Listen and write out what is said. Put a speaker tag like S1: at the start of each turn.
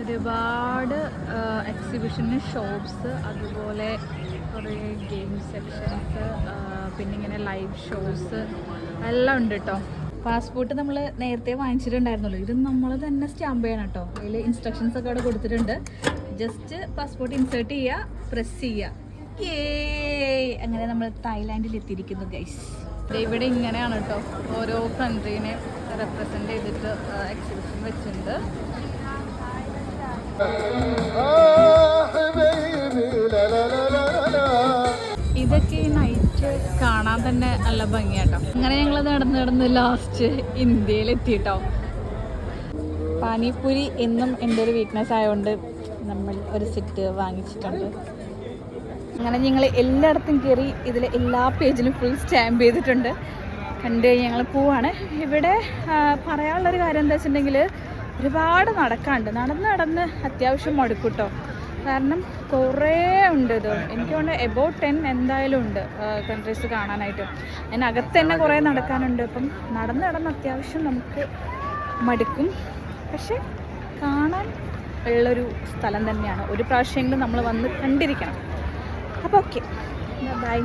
S1: ഒരുപാട് എക്സിബിഷന് ഷോപ്സ്, അതുപോലെ കുറേ ഗെയിം സെക്ഷൻസ്, പിന്നെ ഇങ്ങനെ ലൈവ് ഷോസ് എല്ലാം ഉണ്ട് കേട്ടോ. പാസ്പോർട്ട് നമ്മൾ നേരത്തെ വാങ്ങിച്ചിട്ടുണ്ടായിരുന്നല്ലോ, ഇത് നമ്മൾ തന്നെ സ്റ്റാമ്പ് ചെയ്യണം കേട്ടോ. അതിൽ ഇൻസ്ട്രക്ഷൻസ് ഒക്കെ അവിടെ കൊടുത്തിട്ടുണ്ട്. ജസ്റ്റ് പാസ്പോർട്ട് ഇൻസേർട്ട് ചെയ്യുക, പ്രസ് ചെയ്യുക. അങ്ങനെ നമ്മൾ തായ്ലാൻഡിൽ എത്തിയിരിക്കുന്നു ഗൈസ്. ഇവിടെ ഇങ്ങനെയാണ് കേട്ടോ, ഓരോ കൺട്രീനെ റെപ്രസെൻ്റ് ചെയ്തിട്ട് എക്സിബിഷൻ വെച്ചിട്ടുണ്ട്. ഇതൊക്കെ ഈ നൈറ്റ് കാണാൻ തന്നെ നല്ല ഭംഗിയാട്ടോ. അങ്ങനെ ഞങ്ങൾ നടന്ന് ലാസ്റ്റ് ഇന്ത്യയിലെത്തിട്ടോ. പാനിപൂരി എന്നും എൻ്റെ ഒരു വീക്ക്നെസ് ആയതുകൊണ്ട് നമ്മൾ ഒരു സെറ്റ് വാങ്ങിച്ചിട്ടുണ്ട്. അങ്ങനെ ഞങ്ങൾ എല്ലായിടത്തും കയറി ഇതിൽ എല്ലാ പേജിലും ഫുൾ സ്റ്റാമ്പ് ചെയ്തിട്ടുണ്ട്. കണ്ടു കഴിഞ്ഞ് ഞങ്ങൾ പോവാണ്. ഇവിടെ പറയാനുള്ളൊരു കാര്യം എന്താ വെച്ചിട്ടുണ്ടെങ്കിൽ, ഒരുപാട് നടക്കാണ്ട്, നടന്ന് അത്യാവശ്യം മടുക്കൂട്ടോ. കാരണം കുറേ ഉണ്ട്. ഇത് എനിക്ക് തോന്നുന്നു എബൌട്ട് 10 എന്തായാലും ഉണ്ട് കൺട്രീസ് കാണാനായിട്ട്. അതിനകത്ത് തന്നെ കുറേ നടക്കാനുണ്ട്. അപ്പം നടന്ന് അത്യാവശ്യം നമുക്ക് മടുക്കും. പക്ഷെ കാണാൻ ഉള്ളൊരു സ്ഥലം തന്നെയാണ്. ഒരു പ്രാവശ്യമെങ്കിലും നമ്മൾ വന്ന് കണ്ടിരിക്കണം. അപ്പോൾ ഓക്കെ, ബൈ.